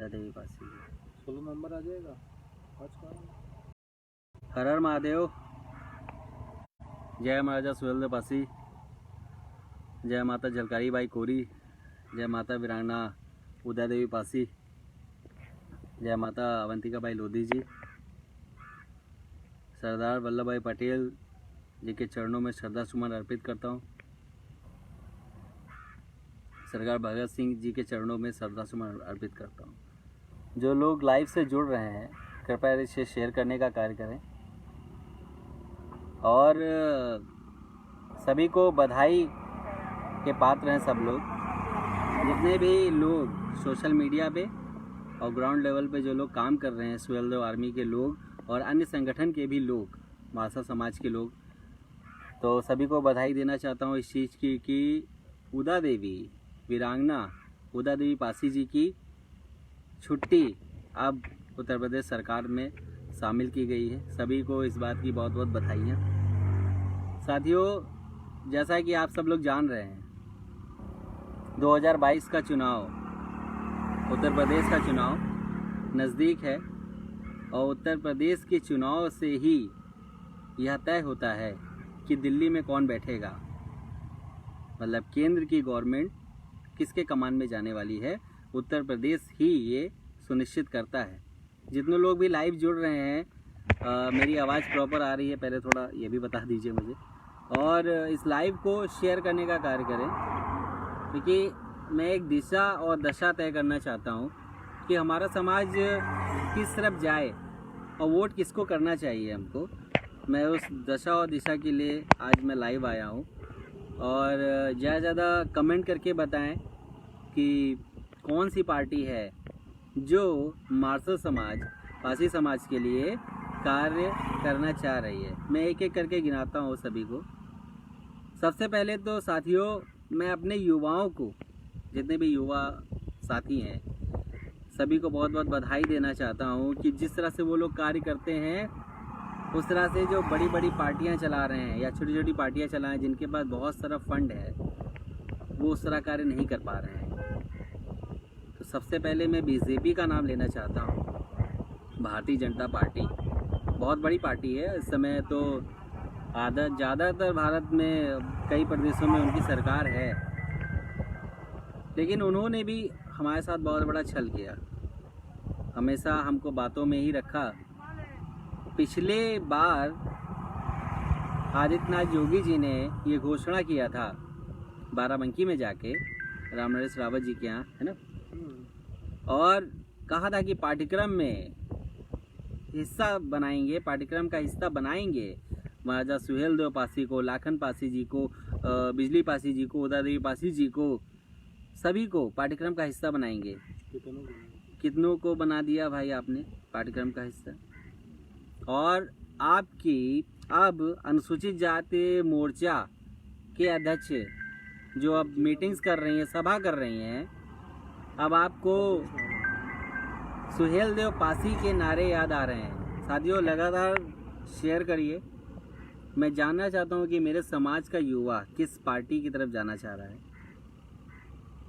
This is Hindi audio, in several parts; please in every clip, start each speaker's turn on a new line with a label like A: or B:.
A: उदा देवी पासी।
B: 16 नंबर आ जाएगा आज का।
A: हर हर महादेव। जय महाराजा सुहेलदेव पासी, जय माता झलकारी बाई कोरी, जय माता वीरांगना उदा देवी पासी, जय माता अवंतिका बाई लोधी जी। सरदार वल्लभ भाई पटेल जी के चरणों में श्रद्धा सुमन अर्पित करता हूँ। सरदार भगत सिंह जी के चरणों में श्रद्धा सुमन अर्पित करता हूँ। जो लोग लाइव से जुड़ रहे हैं कृपया इसे शेयर करने का कार्य करें और सभी को बधाई के पात्र हैं सब लोग। जितने भी लोग सोशल मीडिया पे और ग्राउंड लेवल पे जो लोग काम कर रहे हैं, सुहेलदेव आर्मी के लोग और अन्य संगठन के भी लोग, मासा समाज के लोग, तो सभी को बधाई देना चाहता हूँ इस चीज़ की कि उदा देवी वीरांगना उदा देवी पासी जी की छुट्टी अब उत्तर प्रदेश सरकार में शामिल की गई है। सभी को इस बात की बहुत बहुत बधाइयाँ। साथियों, जैसा कि आप सब लोग जान रहे हैं 2022 का चुनाव, उत्तर प्रदेश का चुनाव नज़दीक है और उत्तर प्रदेश के चुनाव से ही यह तय होता है कि दिल्ली में कौन बैठेगा, मतलब केंद्र की गवर्नमेंट किसके कमान में जाने वाली है। उत्तर प्रदेश ही ये सुनिश्चित करता है। जितने लोग भी लाइव जुड़ रहे हैं, मेरी आवाज़ प्रॉपर आ रही है, पहले थोड़ा ये भी बता दीजिए मुझे, और इस लाइव को शेयर करने का कार्य करें, क्योंकि मैं एक दिशा और दशा तय करना चाहता हूँ कि हमारा समाज किस तरफ जाए और वोट किसको करना चाहिए हमको। मैं उस दशा और दिशा के लिए आज मैं लाइव आया हूँ और ज़्यादा ज़्यादा कमेंट करके बताएं कि कौन सी पार्टी है जो मार्शल समाज, पासी समाज के लिए कार्य करना चाह रही है। मैं एक एक करके गिनाता हूँ सभी को। सबसे पहले तो साथियों, मैं अपने युवाओं को, जितने भी युवा साथी हैं, सभी को बहुत बहुत बधाई देना चाहता हूँ कि जिस तरह से वो लोग कार्य करते हैं, उस तरह से जो बड़ी बड़ी पार्टियाँ चला रहे हैं या छोटी छोटी पार्टियाँ चला हैं जिनके पास बहुत सारा फंड है, वो उस तरह कार्य नहीं कर पा रहे हैं। तो सबसे पहले मैं बीजेपी का नाम लेना चाहता हूँ। भारतीय जनता पार्टी बहुत बड़ी पार्टी है इस समय, तो ज़्यादातर भारत में कई प्रदेशों में उनकी सरकार है, लेकिन उन्होंने भी हमारे साथ बहुत बड़ा छल किया, हमेशा हमको बातों में ही रखा। पिछले बार आदित्यनाथ योगी जी ने ये घोषणा किया था बाराबंकी में जाके, राम नरेश रावत जी के यहाँ, है ना, और कहा था कि पाठ्यक्रम में हिस्सा बनाएंगे, पाठ्यक्रम का हिस्सा बनाएंगे महाराजा सुहेलदेव पासी को, लाखन पासी जी को, बिजली पासी जी को, उदा देवी पासी जी को, सभी को पाठ्यक्रम का हिस्सा बनाएंगे। कितनों को बना दिया भाई आपने पाठ्यक्रम का हिस्सा। और आपकी अब अनुसूचित जाति मोर्चा के अध्यक्ष जो अब मीटिंग्स कर रही हैं, सभा कर रही हैं, अब आपको सुहेलदेव पासी के नारे याद आ रहे हैं। साथियों, लगातार शेयर करिए। मैं जानना चाहता हूं कि मेरे समाज का युवा किस पार्टी की तरफ जाना चाह रहा है।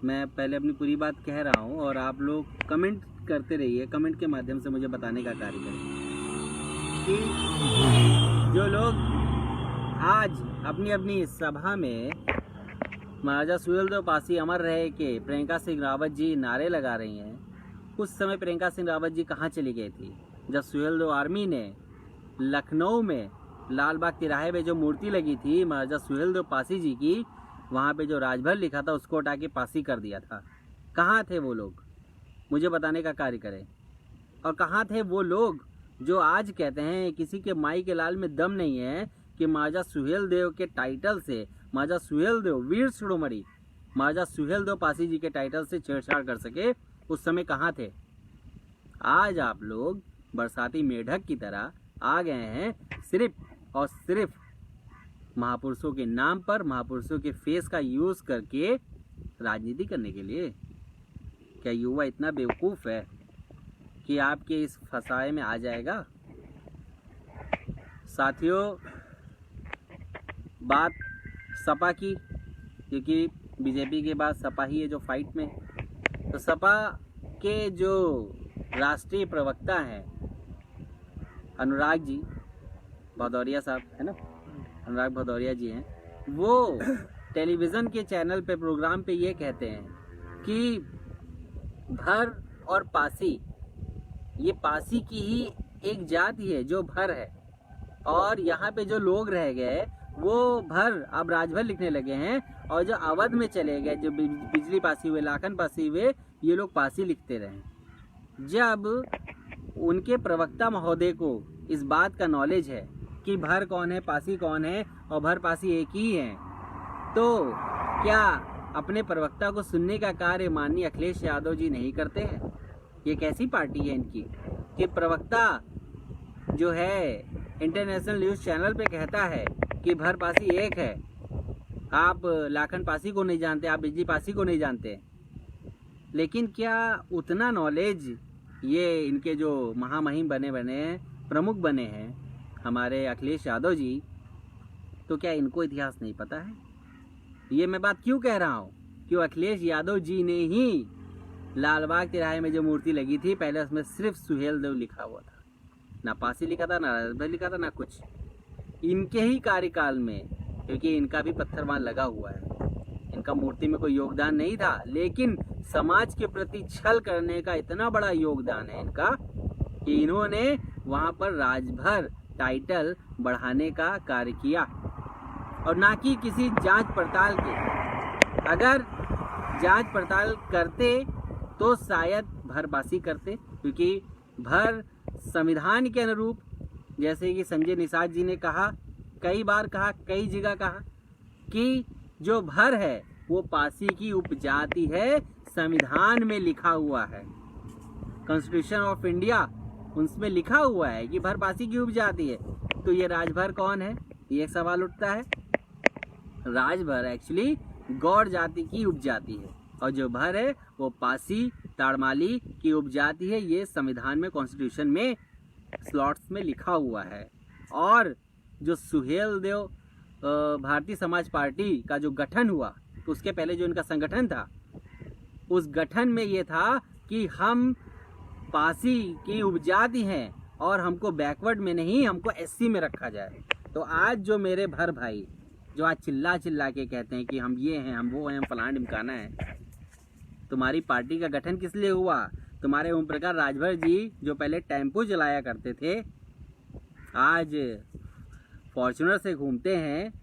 A: मैं पहले अपनी पूरी बात कह रहा हूं और आप लोग कमेंट करते रहिए, कमेंट के माध्यम से मुझे बताने का कार्य करें कि जो लोग आज अपनी अपनी सभा में महाराजा सुहेलदेव पासी अमर रहे के प्रियंका सिंह रावत जी नारे लगा रही हैं, उस समय प्रियंका सिंह रावत जी कहाँ चली गई थी जब सुहेलदेव आर्मी ने लखनऊ में लाल बाग तिराहे पे जो मूर्ति लगी थी महाराजा सुहेलदेव पासी जी की, वहाँ पे जो राजभर लिखा था उसको हटा के पासी कर दिया था। कहाँ थे वो लोग, मुझे बताने का कार्य करें। और कहाँ थे वो लोग जो आज कहते हैं किसी के माई के लाल में दम नहीं है कि महाराजा सुहेलदेव के टाइटल से, महाराजा सुहेलदेव वीर शिरोमणि महाराजा सुहेलदेव पासी जी के टाइटल से छेड़छाड़ कर सके, उस समय कहाँ थे। आज आप लोग बरसाती मेढक की तरह आ गए हैं सिर्फ और सिर्फ महापुरुषों के नाम पर, महापुरुषों के फेस का यूज़ करके राजनीति करने के लिए। क्या युवा इतना बेवकूफ़ है कि आपके इस फसाए में आ जाएगा। साथियों, बात सपा की, क्योंकि बीजेपी के बाद सपा ही है जो फाइट में, तो सपा के जो राष्ट्रीय प्रवक्ता हैं अनुराग जी भदौरिया साहब है ना, अनुराग भदौरिया जी हैं, वो टेलीविज़न के चैनल पे प्रोग्राम पे ये कहते हैं कि भर और पासी, ये पासी की ही एक जाति है जो भर है, और यहाँ पे जो लोग रह गए वो भर अब राजभर लिखने लगे हैं, और जो अवध में चले गए जो बिजली पासी हुए, लाखन पासी हुए, ये लोग पासी लिखते रहे। जब उनके प्रवक्ता महोदय को इस बात का नॉलेज है कि भर कौन है, पासी कौन है, और भर पासी एक ही हैं, तो क्या अपने प्रवक्ता को सुनने का कार्य माननीय अखिलेश यादव जी नहीं करते हैं? ये कैसी पार्टी है इनकी कि प्रवक्ता जो है इंटरनेशनल न्यूज़ चैनल पे कहता है कि भर पासी एक है, आप लाखन पासी को नहीं जानते, आप बिजली पासी को नहीं जानते। लेकिन क्या उतना नॉलेज ये इनके जो महामहिम बने प्रमुख बने हैं हमारे अखिलेश यादव जी, तो क्या इनको इतिहास नहीं पता है? ये मैं बात क्यों कह रहा हूँ? क्यों अखिलेश यादव जी ने ही लालबाग तिराहे में जो मूर्ति लगी थी, पहले उसमें सिर्फ सुहेलदेव लिखा हुआ था, ना पासी लिखा था, ना राजभर लिखा था, ना कुछ। इनके ही कार्यकाल में, क्योंकि इनका भी पत्थर वहाँ लगा हुआ है, इनका मूर्ति में कोई योगदान नहीं था, लेकिन समाज के प्रति छल करने का इतना बड़ा योगदान है इनका कि इन्होंने वहाँ पर राजभर टाइटल बढ़ाने का कार्य किया, और ना कि किसी जांच पड़ताल के। अगर जांच पड़ताल करते तो शायद भरपासी करते, क्योंकि भर संविधान के अनुरूप, जैसे कि संजय निषाद जी ने कहा, कई बार कहा, कई जगह कहा कि जो भर है वो पासी की उपजाति है, संविधान में लिखा हुआ है, कॉन्स्टिट्यूशन ऑफ इंडिया उसमें लिखा हुआ है कि भर पासी की उपजाति है। तो ये राजभर कौन है, ये एक सवाल उठता है। राजभर एक्चुअली गौड़ जाति की उपजाति है, और जो भर है वो पासी ताड़माली की उपजाति है। ये संविधान में, कॉन्स्टिट्यूशन में स्लॉट्स में लिखा हुआ है। और जो सुहेलदेव भारतीय समाज पार्टी का जो गठन हुआ, तो उसके पहले जो इनका संगठन था, उस गठन में ये था कि हम पासी की उपजाति हैं और हमको बैकवर्ड में नहीं, हमको एससी में रखा जाए। तो आज जो मेरे भर भाई जो आज चिल्ला चिल्ला के कहते हैं कि हम ये हैं, हम वो हैं, हम फलाना ढिमकाना है, तुम्हारी पार्टी का गठन किस लिए हुआ? तुम्हारे ओम प्रकाश राजभर जी जो पहले टेम्पो चलाया करते थे, आज फॉर्च्यूनर से घूमते हैं।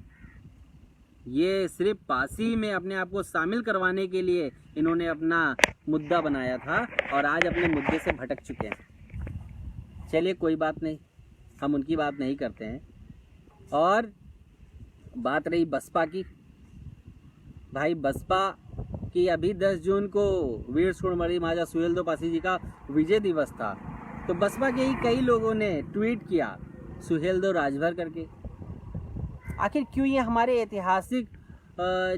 A: ये सिर्फ पासी में अपने आप को शामिल करवाने के लिए इन्होंने अपना मुद्दा बनाया था, और आज अपने मुद्दे से भटक चुके हैं। चलिए कोई बात नहीं, हम उनकी बात नहीं करते हैं। और बात रही बसपा की, भाई बसपा की अभी 10 जून को वीर सूर्यमणि महाराजा सुहेलदेव पासी जी का विजय दिवस था, तो बसपा के ही कई लोगों ने ट्वीट किया सुहेलदेव राजभर करके। आखिर क्यों ये हमारे ऐतिहासिक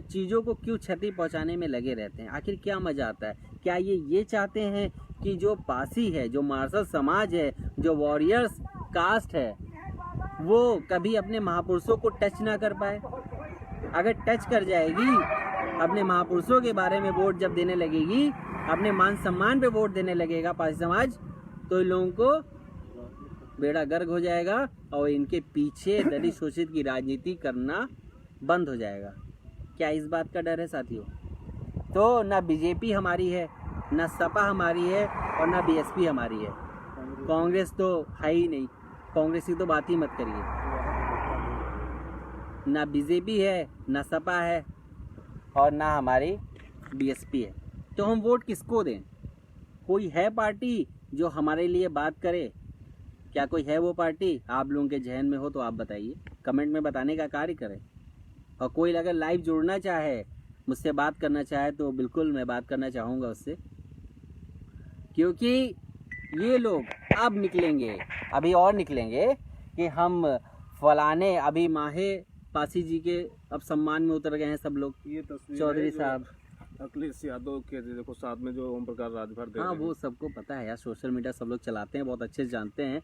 A: चीज़ों को क्यों क्षति पहुंचाने में लगे रहते हैं? आखिर क्या मज़ा आता है? क्या ये चाहते हैं कि जो पासी है, जो मार्शल समाज है, जो वॉरियर्स कास्ट है, वो कभी अपने महापुरुषों को टच ना कर पाए? अगर टच कर जाएगी, अपने महापुरुषों के बारे में वोट जब देने लगेगी, अपने मान सम्मान पे वोट देने लगेगा पासी समाज, तो इन लोगों को बेड़ा गर्क हो जाएगा और इनके पीछे दलित शोषित की राजनीति करना बंद हो जाएगा। क्या इस बात का डर है साथियों? तो ना बीजेपी हमारी है, ना सपा हमारी है, और ना बीएसपी हमारी है। कांग्रेस तो है ही नहीं, कांग्रेस की तो बात ही मत करिए। ना बीजेपी है, ना सपा है, और ना हमारी बीएसपी है। तो हम वोट किसको दें? कोई है पार्टी जो हमारे लिए बात करे? क्या कोई है वो पार्टी? आप लोगों के जहन में हो तो आप बताइए, कमेंट में बताने का कार्य करें। और कोई अगर लाइव जुड़ना चाहे, मुझसे बात करना चाहे, तो बिल्कुल मैं बात करना चाहूँगा उससे, क्योंकि ये लोग अब निकलेंगे, अभी और निकलेंगे कि हम फलाने, अभी माहे पासी जी के अब सम्मान में उतर गए हैं सब लोग।
B: ये तस्वीर
A: चौधरी साहब,
B: अखिलेश यादव के देखो साथ में जो ओम प्रकाश राजभर दे
A: हाँ
B: रहे हैं।
A: वो सबको पता है यार, सोशल मीडिया सब लोग चलाते हैं, बहुत अच्छे से जानते हैं।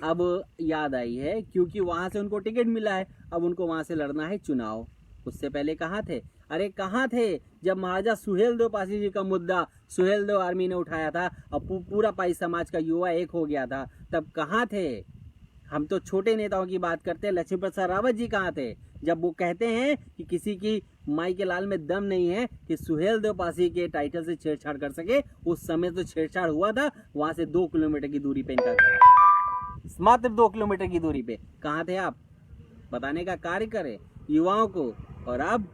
A: अब याद आई है क्योंकि वहाँ से उनको टिकट मिला है, अब उनको वहाँ से लड़ना है चुनाव। उससे पहले कहाँ थे? अरे कहाँ थे जब महाराजा सुहेलदेव पासी जी का मुद्दा सुहेलदेव आर्मी ने उठाया था और पूरा पाई समाज का युवा एक हो गया था, तब कहाँ थे? हम तो छोटे नेताओं की बात करते हैं। लक्ष्मी प्रसाद रावत जी कहाँ थे जब वो कहते हैं कि किसी की माई के लाल में दम नहीं है कि सुहेलदेव पासी के टाइटल से छेड़छाड़ कर सके? उस समय तो छेड़छाड़ हुआ था, वहां से 2 किलोमीटर की दूरी पे इनका घर, मात्र 2 किलोमीटर की दूरी पे। कहाँ थे आप? बताने का कार्य करें युवाओं को। और अब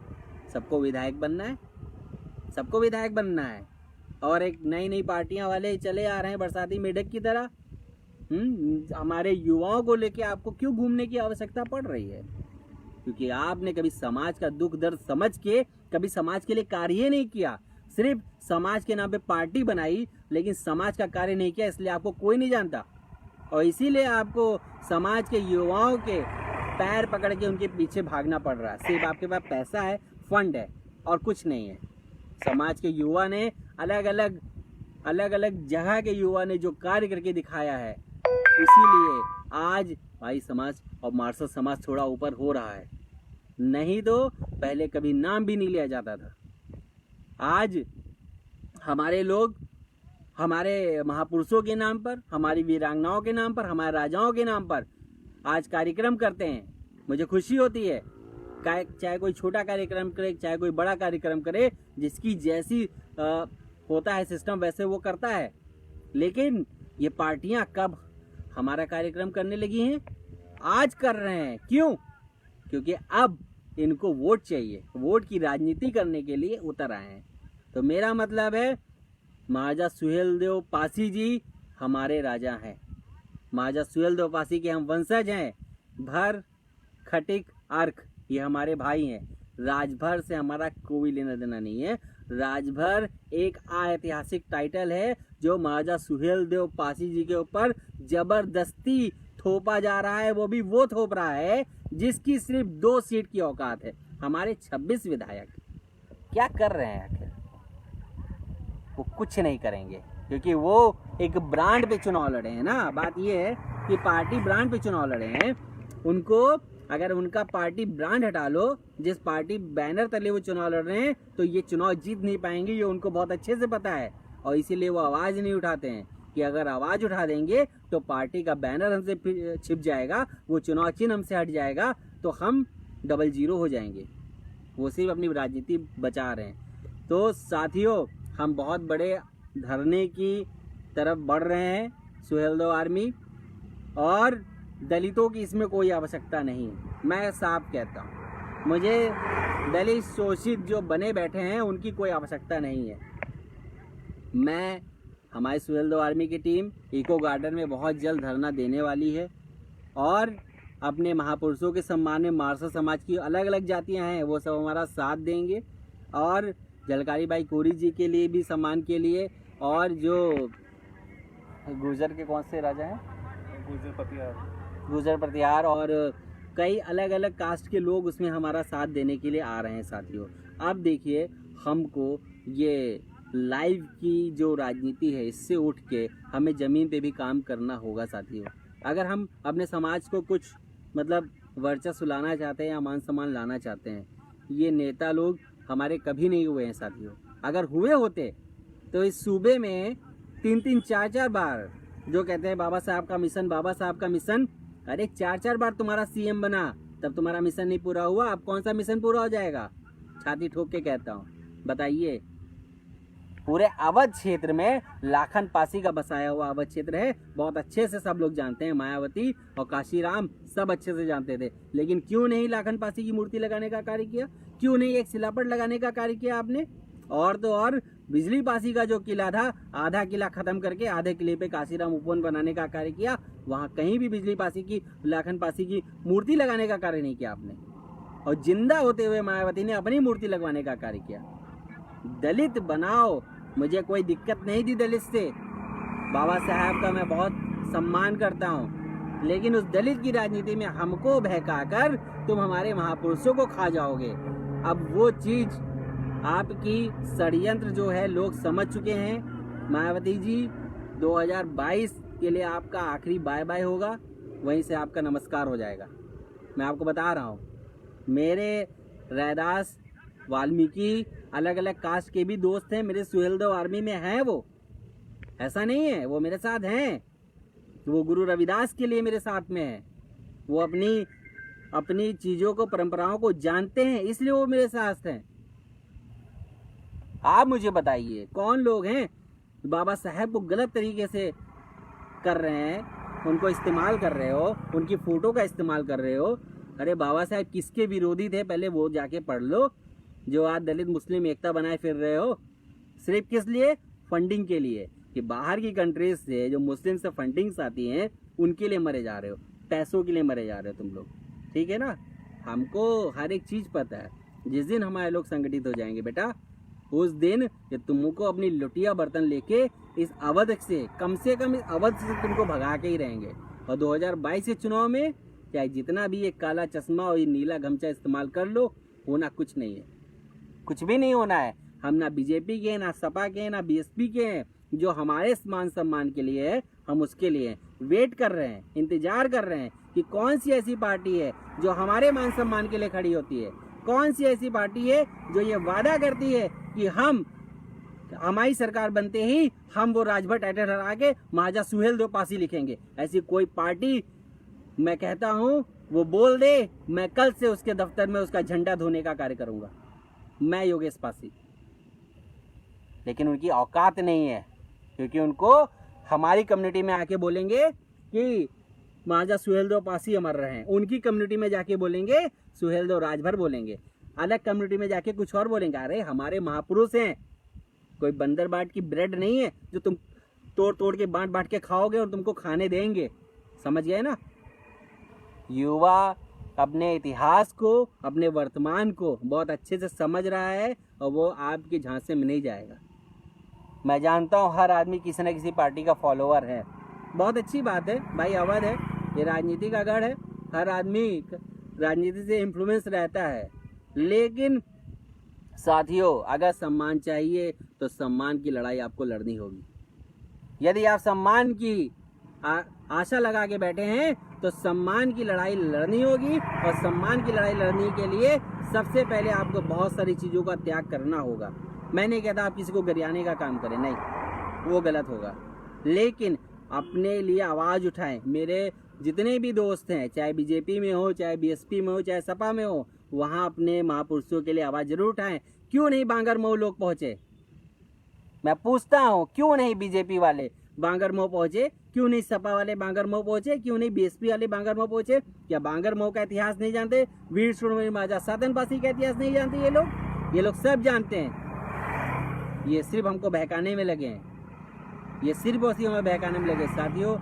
A: सबको विधायक बनना है, सबको विधायक बनना है, और एक नई नई पार्टियां वाले चले आ रहे हैं बरसाती मेढक की तरह। हमारे युवाओं को लेके आपको क्यों घूमने की आवश्यकता पड़ रही है? क्योंकि आपने कभी समाज का दुख दर्द समझ के कभी समाज के लिए कार्य ही नहीं किया, सिर्फ समाज के नाम पे पार्टी बनाई, लेकिन समाज का कार्य नहीं किया, इसलिए आपको कोई नहीं जानता। और इसीलिए आपको समाज के युवाओं के पैर पकड़ के उनके पीछे भागना पड़ रहा है। सिर्फ आपके पास पैसा है, फंड है, और कुछ नहीं है। समाज के युवा ने अलग अलग जगह के युवा ने जो कार्य करके दिखाया है, इसीलिए आज भाई समाज और मार्शल समाज थोड़ा ऊपर हो रहा है। नहीं तो पहले कभी नाम भी नहीं लिया जाता था। आज हमारे लोग हमारे महापुरुषों के नाम पर, हमारी वीरांगनाओं के नाम पर, हमारे राजाओं के नाम पर आज कार्यक्रम करते हैं। मुझे खुशी होती है, चाहे कोई छोटा कार्यक्रम करे, चाहे कोई बड़ा कार्यक्रम करे, जिसकी जैसी होता है सिस्टम वैसे वो करता है। लेकिन ये पार्टियां कब हमारा कार्यक्रम करने लगी हैं? आज कर रहे हैं। क्यों? क्योंकि अब इनको वोट चाहिए, वोट की राजनीति करने के लिए उतर आए हैं। तो मेरा मतलब है, महाराजा सुहेलदेव पासी जी हमारे राजा हैं। महाराजा सुहेलदेव पासी के हम वंशज हैं। भर, खटिक, अर्क ये हमारे भाई हैं। राजभर से हमारा कोई लेना देना नहीं है। राजभर एक ऐतिहासिक टाइटल है जो महाराजा सुहेलदेव पासी जी के ऊपर जबरदस्ती थोपा जा रहा है। वो भी वो थोप रहा है जिसकी सिर्फ 2 सीट की औकात है। हमारे 26 विधायक क्या कर रहे हैं आखिर? वो कुछ नहीं करेंगे, क्योंकि वो एक ब्रांड पे चुनाव लड़े हैं ना। बात ये है कि पार्टी ब्रांड पे चुनाव लड़े हैं। उनको अगर उनका पार्टी ब्रांड हटा लो, जिस पार्टी बैनर तले वो चुनाव लड़ रहे हैं, तो ये चुनाव जीत नहीं पाएंगे। ये उनको बहुत अच्छे से पता है, और इसीलिए वो आवाज़ नहीं उठाते हैं कि अगर आवाज़ उठा देंगे तो पार्टी का बैनर हमसे छिप जाएगा, वो चुनाव चिन्ह हमसे हट जाएगा, तो हम 00 हो जाएंगे। वो सिर्फ अपनी राजनीति बचा रहे हैं। तो साथियों, हम बहुत बड़े धरने की तरफ बढ़ रहे हैं, सुहेलदेव आर्मी, और दलितों की इसमें कोई आवश्यकता नहीं है। मैं साफ कहता हूँ, मुझे दलित शोषित जो बने बैठे हैं उनकी कोई आवश्यकता नहीं है। मैं हमारी सुहेलदेव आर्मी की टीम इको गार्डन में बहुत जल्द धरना देने वाली है, और अपने महापुरुषों के सम्मान में मार्शल समाज की अलग अलग जातियां हैं, वो सब हमारा साथ देंगे। और झलकारी बाई कोरी जी के लिए भी सम्मान के लिए, और जो गुर्जर के कौन से राजा हैं, गुर्जर प्रतिहार, और कई अलग अलग कास्ट के लोग उसमें हमारा साथ देने के लिए आ रहे हैं। साथियों, अब देखिए, हमको ये लाइव की जो राजनीति है, इससे उठ के हमें ज़मीन पे भी काम करना होगा। साथियों, अगर हम अपने समाज को कुछ मतलब वर्चस्व लाना चाहते हैं या मान सम्मान लाना चाहते हैं, ये नेता लोग हमारे कभी नहीं हुए हैं। साथियों, अगर हुए होते तो इस सूबे में 3-3, 4-4 बार जो कहते हैं बाबा साहब का मिशन, बाबा साहब का मिशन, अरे 4-4 बार तुम्हारा सीएम बना, तब तुम्हारा मिशन नहीं पूरा हुआ। अब कौन सा मिशन पूरा हो जाएगा? छाती ठोक के कहता हूँ, बताइए। पूरे अवध क्षेत्र में लाखन पासी का बसाया हुआ अवध क्षेत्र है, बहुत अच्छे से सब लोग जानते हैं। मायावती और काशीराम सब अच्छे से जानते थे, लेकिन क्यों नहीं लाखन पासी की मूर्ति लगाने का कार्य किया? क्यों नहीं एक शिलापट लगाने का कार्य किया आपने? और तो और बिजली पासी का जो किला था, आधा किला खत्म करके आधे किले पे काशीराम उपवन बनाने का कार्य किया। वहाँ कहीं भी बिजली पासी की, लाखन पासी की मूर्ति लगाने का कार्य नहीं किया आपने। और जिंदा होते हुए मायावती ने अपनी मूर्ति लगवाने का कार्य किया। दलित बनाओ, मुझे कोई दिक्कत नहीं थी दलित से। बाबा साहब का मैं बहुत सम्मान करता हूँ, लेकिन उस दलित की राजनीति में हमको बहकाकर तुम हमारे महापुरुषों को खा जाओगे। अब वो चीज़ आपकी षड्यंत्र जो है लोग समझ चुके हैं। मायावती जी, 2022 के लिए आपका आखिरी बाय बाय होगा, वहीं से आपका नमस्कार हो जाएगा। मैं आपको बता रहा हूँ, मेरे रैदास वाल्मीकि अलग अलग कास्ट के भी दोस्त हैं, मेरे सुहेलदेव आर्मी में हैं वो, ऐसा नहीं है, वो मेरे साथ हैं। वो गुरु रविदास के लिए मेरे साथ में है, वो अपनी चीज़ों को, परंपराओं को जानते हैं, इसलिए वो मेरे साथ हैं। आप मुझे बताइए कौन लोग हैं बाबा साहेब को गलत तरीके से कर रहे हैं, उनको इस्तेमाल कर रहे हो, उनकी फ़ोटो का इस्तेमाल कर रहे हो। अरे बाबा साहेब किसके विरोधी थे पहले वो जाके पढ़ लो। जो आज दलित मुस्लिम एकता बनाए फिर रहे हो, सिर्फ किस लिए? फंडिंग के लिए, कि बाहर की कंट्रीज से जो मुस्लिम से फंडिंग्स आती हैं उनके लिए मरे जा रहे हो, पैसों के लिए मरे जा रहे हो तुम लोग, ठीक है ना। हमको हर एक चीज़ पता है। जिस दिन हमारे लोग संगठित हो जाएंगे बेटा, उस दिन ये तुमको अपनी लुटिया बर्तन लेके इस अवध से कम इस अवध से तुमको भगा के ही रहेंगे। और 2022 के चुनाव में चाहे जितना भी ये काला चश्मा और ये नीला गमछा इस्तेमाल कर लो, होना कुछ नहीं है, कुछ भी नहीं होना है। हम ना बीजेपी के हैं, ना सपा के हैं, ना बीएसपी के हैं। जो हमारे मान सम्मान के लिए है, हम उसके लिए वेट कर रहे हैं, इंतजार कर रहे हैं कि कौन सी ऐसी पार्टी है जो हमारे मान सम्मान के लिए खड़ी होती है, कौन सी ऐसी पार्टी है जो ये वादा करती है कि हमारी सरकार बनते ही हम वो राजभर टाइटल हरा के महाराजा सुहेलदेव पासी लिखेंगे। ऐसी कोई पार्टी मैं कहता हूँ वो बोल दे, मैं कल से उसके दफ्तर में उसका झंडा धोने का कार्य करूँगा, मैं योगेश पासी। लेकिन उनकी औकात नहीं है, क्योंकि उनको हमारी कम्युनिटी में आके बोलेंगे कि महाराजा सुहेलदेव पासी अमर रहे हैं, उनकी कम्युनिटी में जाके बोलेंगे सुहेलदेव राजभर बोलेंगे, अलग कम्युनिटी में जाके कुछ और बोलेंगे। अरे हमारे महापुरुष हैं, कोई बंदर बाट की ब्रेड नहीं है जो तुम तोड़ तोड़ के बांट के खाओगे और तुमको खाने देंगे, समझ गए ना। युवा अपने इतिहास को, अपने वर्तमान को बहुत अच्छे से समझ रहा है और वो आपके झांसे में नहीं जाएगा। मैं जानता हूँ हर आदमी किसी न किसी पार्टी का फॉलोअर है, बहुत अच्छी बात है भाई, अवध है, ये राजनीति का गढ़ है, हर आदमी राजनीति से इन्फ्लुएंस रहता है। लेकिन साथियों, अगर सम्मान चाहिए तो सम्मान की लड़ाई आपको लड़नी होगी। यदि आप सम्मान की आशा लगा के बैठे हैं तो सम्मान की लड़ाई लड़नी होगी, और सम्मान की लड़ाई लड़ने के लिए सबसे पहले आपको बहुत सारी चीज़ों का त्याग करना होगा। मैं नहीं कहता आप किसी को गरियाने का काम करें, नहीं, वो गलत होगा, लेकिन अपने लिए आवाज़ उठाएं। मेरे जितने भी दोस्त हैं, चाहे बीजेपी में हो, चाहे बीएसपी में हो, चाहे सपा में हो, वहाँ अपने महापुरुषों के लिए आवाज़ जरूर उठाएं। क्यों नहीं बांगरमऊ लोग पहुँचे? मैं पूछता हूँ, क्यों नहीं बीजेपी वाले बांगरमऊ पहुँचे? क्यों नहीं सपा वाले बांगरमऊ पहुँचे? क्यों नहीं बीएसपी वाले बांगरमऊ पहुँचे? क्या बांगरमऊ का इतिहास नहीं जानते? वीर शूरवीर महाराजा सातन पासी का इतिहास नहीं जानते? ये लोग सब जानते हैं। ये सिर्फ हमको बहकाने में लगे हैं, ये सिर्फ उसी हमें बहकाने में लगे। साथियों,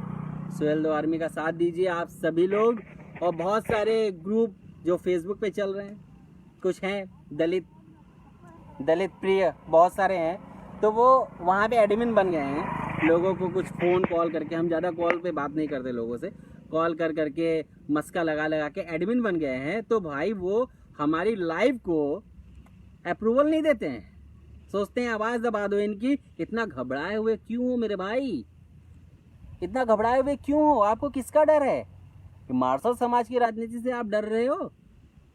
A: सुहेलदेव आर्मी का साथ दीजिए आप सभी लोग। और बहुत सारे ग्रुप जो फेसबुक पे चल रहे हैं, कुछ हैं दलित प्रिय, बहुत सारे हैं, तो वो वहाँ पे एडमिन बन गए हैं। लोगों को कुछ फ़ोन कॉल करके, हम ज़्यादा कॉल पे बात नहीं करते लोगों से, कॉल करके मस्का लगा के एडमिन बन गए हैं। तो भाई वो हमारी लाइव को अप्रूवल नहीं देते हैं, सोचते हैं आवाज़ दबा दो इनकी। इतना घबराए हुए क्यों हो मेरे भाई? इतना घबराए हुए क्यों हो? आपको किसका डर है? कि मार्शल समाज की राजनीति से आप डर रहे हो?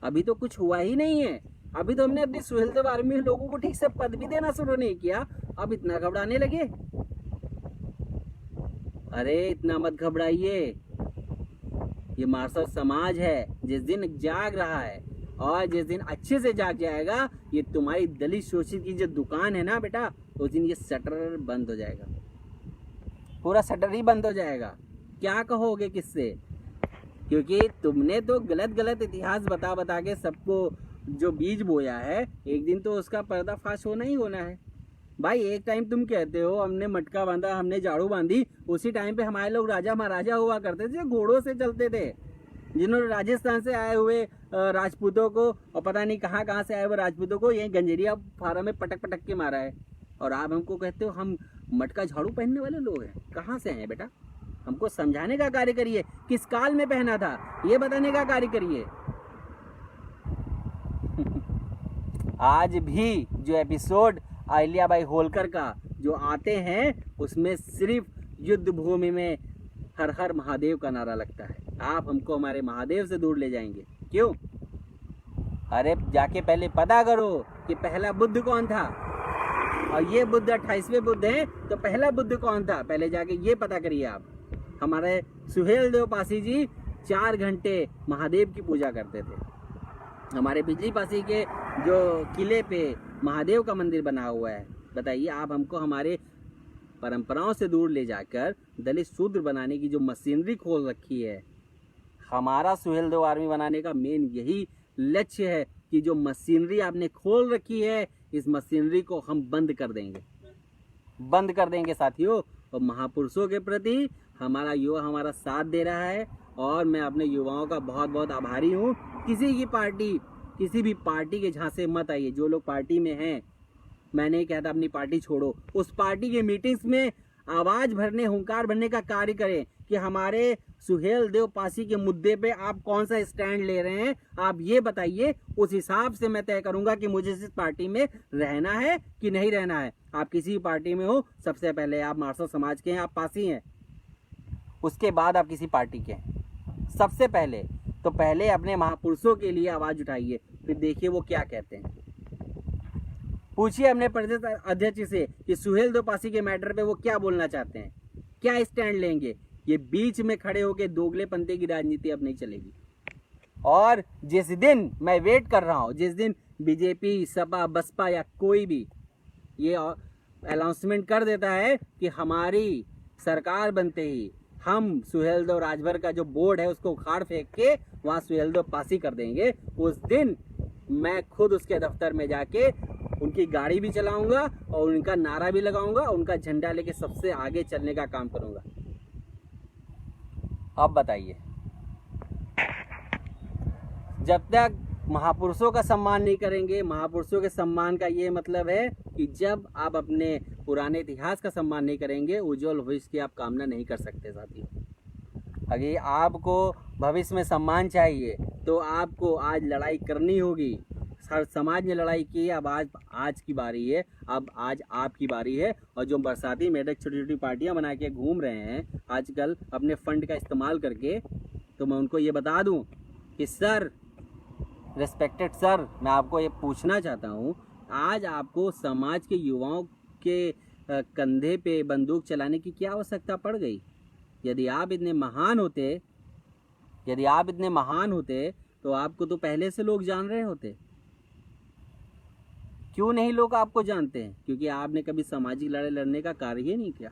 A: अभी तो कुछ हुआ ही नहीं है, अभी तो हमने अपनी सुहेलदेव आर्मी लोगों को ठीक से पद भी देना शुरू नहीं किया, अब इतना घबराने लगे। अरे इतना मत घबराइए, ये मार्शल समाज है, जिस दिन जाग रहा है और जिस दिन अच्छे से जाग जाएगा, ये तुम्हारी दलित शोषित की जो दुकान है ना बेटा, उस दिन ये शटर बंद हो जाएगा, पूरा शटर ही बंद हो जाएगा। क्या कहोगे किससे? क्योंकि तुमने तो गलत इतिहास बता के सबको जो बीज बोया है, एक दिन तो उसका पर्दाफाश होना ही होना है भाई। एक टाइम तुम कहते हो हमने मटका बांधा, हमने झाड़ू बांधी, उसी टाइम पे हमारे लोग राजा महाराजा हुआ करते थे, घोड़ों से चलते थे, जिन्होंने राजस्थान से आए हुए राजपूतों को और पता नहीं कहाँ से आए हुए राजपूतों को यहीं गंजेरिया फारा में पटक के मारा है। और आप हमको कहते हो हम मटका झाड़ू पहनने वाले लोग हैं। कहाँ से हैं बेटा? हमको समझाने का कार्य करिए, किस काल में पहना था ये बताने का कार्य करिए। आज भी जो एपिसोड अहिल्याबाई होलकर का जो आते हैं, उसमें सिर्फ युद्ध भूमि में हर हर महादेव का नारा लगता है। आप हमको हमारे महादेव से दूर ले जाएंगे, क्यों? अरे जाके पहले पता करो कि पहला बुद्ध कौन था, और ये बुद्ध 28वें बुद्ध हैं, तो पहला बुद्ध कौन था, पहले जाके ये पता करिए आप। हमारे सुहेल देव पासी जी 4 घंटे महादेव की पूजा करते थे। हमारे बिजली पासी के जो किले पे महादेव का मंदिर बना हुआ है, बताइए आप हमको हमारे परंपराओं से दूर ले जाकर दलित शूद्र बनाने की जो मशीनरी खोल रखी है। हमारा सुहेल देव आर्मी बनाने का मेन यही लक्ष्य है कि जो मशीनरी आपने खोल रखी है, इस मशीनरी को हम बंद कर देंगे साथियों। और महापुरुषों के प्रति हमारा युवा हमारा साथ दे रहा है, और मैं अपने युवाओं का बहुत बहुत आभारी हूँ। किसी भी पार्टी के झांसे मत आइए। जो लोग पार्टी में हैं, मैं नहीं कहता अपनी पार्टी छोड़ो, उस पार्टी के मीटिंग्स में आवाज़ भरने, हुंकार भरने का कार्य करें कि हमारे सुहेल देव पासी के मुद्दे पे आप कौन सा स्टैंड ले रहे हैं, आप ये बताइए। उस हिसाब से मैं तय करूंगा कि मुझे इस पार्टी में रहना है कि नहीं रहना है। आप किसी भी पार्टी में हो, सबसे पहले आप मार्शल समाज के हैं, आप पासी हैं, उसके बाद आप किसी पार्टी के हैं। सबसे पहले तो पहले अपने महापुरुषों के लिए आवाज़ उठाइए, फिर देखिए वो क्या कहते हैं। पूछिए अपने प्रदेश अध्यक्ष से कि सुहेल देव पासी के मैटर पे वो क्या बोलना चाहते हैं, क्या स्टैंड लेंगे। ये बीच में खड़े होकर दोगलेपंथी की राजनीति अब नहीं चलेगी। और जिस दिन मैं वेट कर रहा हूँ, जिस दिन बीजेपी, सपा, बसपा या कोई भी ये अनाउंसमेंट कर देता है कि हमारी सरकार बनते ही हम सुहेल देव राजभर का जो बोर्ड है उसको उखाड़ फेंक के वहाँ सुहेल देव पासी कर देंगे, उस दिन मैं खुद उसके दफ्तर में जाके उनकी गाड़ी भी चलाऊंगा और उनका नारा भी लगाऊंगा, उनका झंडा लेके सबसे आगे चलने का काम करूंगा। अब बताइए, जब तक महापुरुषों का सम्मान नहीं करेंगे, महापुरुषों के सम्मान का ये मतलब है कि जब आप अपने पुराने इतिहास का सम्मान नहीं करेंगे, उज्जवल भविष्य की आप कामना नहीं कर सकते साथियों। अगर आपको भविष्य में सम्मान चाहिए तो आपको आज लड़ाई करनी होगी। हर समाज ने लड़ाई की है, अब आज की बारी है, अब आज आपकी बारी है। और जो बरसाती मेढक छोटी छोटी पार्टियां बना के घूम रहे हैं आजकल अपने फंड का इस्तेमाल करके, तो मैं उनको ये बता दूं कि सर, रिस्पेक्टेड सर, मैं आपको ये पूछना चाहता हूँ, आज आपको समाज के युवाओं के कंधे पे बंदूक चलाने की क्या आवश्यकता पड़ गई? यदि आप इतने महान होते तो आपको तो पहले से लोग जान रहे होते। क्यों नहीं लोग आपको जानते हैं? क्योंकि आपने कभी सामाजिक लड़ाई लड़ने का कार्य ही नहीं किया।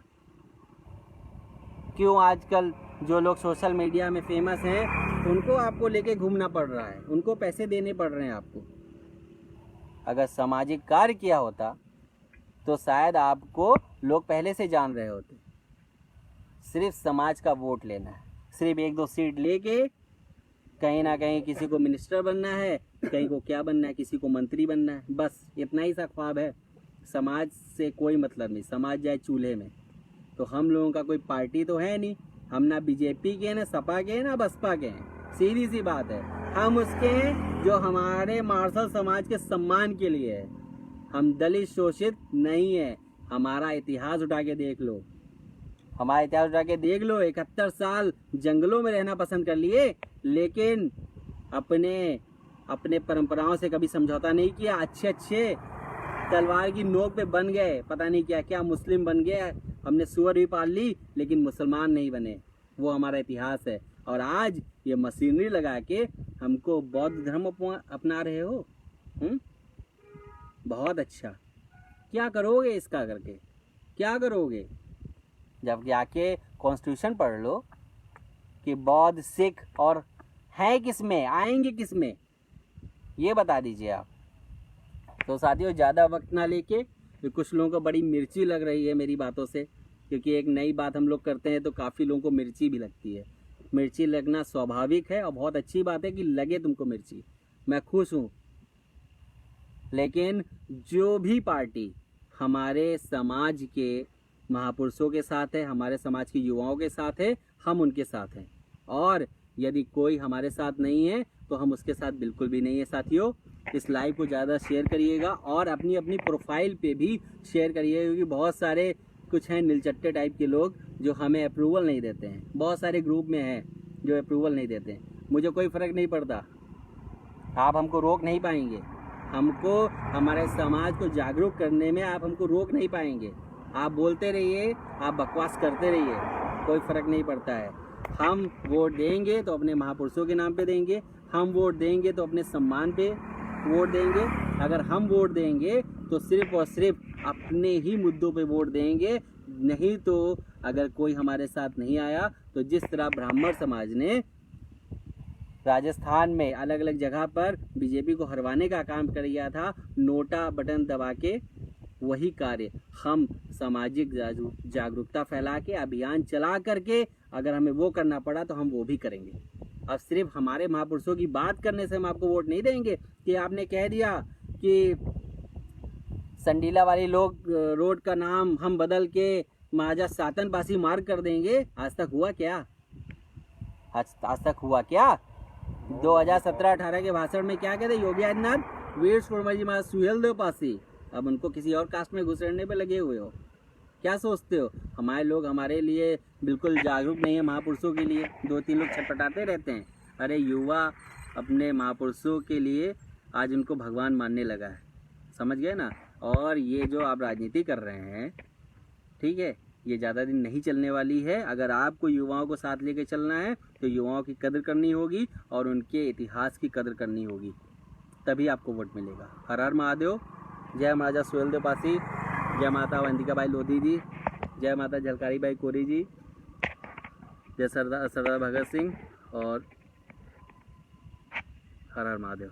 A: क्यों आजकल जो लोग सोशल मीडिया में फेमस हैं उनको आपको लेके घूमना पड़ रहा है, उनको पैसे देने पड़ रहे हैं आपको? अगर सामाजिक कार्य किया होता तो शायद आपको लोग पहले से जान रहे होते। सिर्फ समाज का वोट लेना है, सिर्फ 1-2 सीट लेके कहीं ना कहीं किसी को मिनिस्टर बनना है, कहीं को क्या बनना है, किसी को मंत्री बनना है, बस इतना ही सा ख्वाब है। समाज से कोई मतलब नहीं, समाज जाए चूल्हे में। तो हम लोगों का कोई पार्टी तो है नहीं, हम ना बीजेपी के हैं, ना सपा के हैं, ना बसपा के हैं। सीधी सी बात है, हम उसके हैं जो हमारे मार्शल समाज के सम्मान के लिए है। हम दलित शोषित नहीं है। हमारा इतिहास उठा के देख लो, 71 साल जंगलों में रहना पसंद कर लिए, लेकिन अपने परंपराओं से कभी समझौता नहीं किया। अच्छे तलवार की नोक पे बन गए, पता नहीं क्या क्या, मुस्लिम बन गए, हमने सुअर भी पाल ली लेकिन मुसलमान नहीं बने। वो हमारा इतिहास है। और आज ये मशीनरी लगा के हमको बौद्ध धर्म अपना रहे हो। बहुत अच्छा, क्या करोगे इसका करके? क्या करोगे? जबकि आके कॉन्स्टिट्यूशन पढ़ लो कि बौद्ध, सिख और हैं किस में, आएंगे किस में, ये बता दीजिए आप। तो साथियों, ज़्यादा वक्त ना लेके, कुछ लोगों को बड़ी मिर्ची लग रही है मेरी बातों से, क्योंकि एक नई बात हम लोग करते हैं तो काफ़ी लोगों को मिर्ची भी लगती है। मिर्ची लगना स्वाभाविक है और बहुत अच्छी बात है कि लगे तुमको मिर्ची, मैं खुश हूँ। लेकिन जो भी पार्टी हमारे समाज के महापुरुषों के साथ है, हमारे समाज के युवाओं के साथ है, हम उनके साथ हैं। और यदि कोई हमारे साथ नहीं है तो हम उसके साथ बिल्कुल भी नहीं है। साथियों, इस लाइव को ज़्यादा शेयर करिएगा और अपनी अपनी प्रोफाइल पे भी शेयर करिएगा, क्योंकि बहुत सारे कुछ हैं नीलचट्टे टाइप के लोग जो हमें अप्रूवल नहीं देते हैं। बहुत सारे ग्रुप में हैं जो अप्रूवल नहीं देते हैं। मुझे कोई फ़र्क नहीं पड़ता, आप हमको रोक नहीं पाएंगे। हमको हमारे समाज को जागरूक करने में आप हमको रोक नहीं पाएंगे। आप बोलते रहिए, आप बकवास करते रहिए, कोई फ़र्क नहीं पड़ता है। हम वोट देंगे तो अपने महापुरुषों के नाम पे देंगे, हम वोट देंगे तो अपने सम्मान पे वोट देंगे। अगर हम वोट देंगे तो सिर्फ और सिर्फ अपने ही मुद्दों पे वोट देंगे, नहीं तो अगर कोई हमारे साथ नहीं आया तो जिस तरह ब्राह्मण समाज ने राजस्थान में अलग अलग जगह पर बीजेपी को हरवाने का काम कर दिया था, नोटा बटन दबा के, वही कार्य हम सामाजिक जागरूकता फैला के अभियान चला करके अगर हमें वो करना पड़ा तो हम वो भी करेंगे। अब सिर्फ हमारे महापुरुषों की बात करने से हम आपको वोट नहीं देंगे कि आपने कह दिया कि संडीला वाली लोग रोड का नाम हम बदल के महाराजा सातनपासी मार्ग कर देंगे। आज तक हुआ क्या? आज तक हुआ क्या? 2017-18 के भाषण में क्या कहते योगी आदित्यनाथ? वीर शोरमा जी महाराज सुहेलदेव पासी। अब उनको किसी और कास्ट में घुसड़ने पे लगे हुए हो। क्या सोचते हो? हमारे लोग हमारे लिए बिल्कुल जागरूक नहीं है, महापुरुषों के लिए 2-3 लोग छटपटाते रहते हैं। अरे युवा अपने महापुरुषों के लिए आज उनको भगवान मानने लगा है, समझ गए ना। और ये जो आप राजनीति कर रहे हैं, ठीक है, ये ज़्यादा दिन नहीं चलने वाली है। अगर आपको युवाओं को साथ लेके चलना है तो युवाओं की कदर करनी होगी और उनके इतिहास की कदर करनी होगी, तभी आपको वोट मिलेगा। हर हर महादेव। जय महाराजा सुहेलदेव पासी, जय माता अवंतिकाबाई लोधी जी, जय माता झलकारी बाई कोरी जी, जय सरदार भगत सिंह और हर हर महादेव।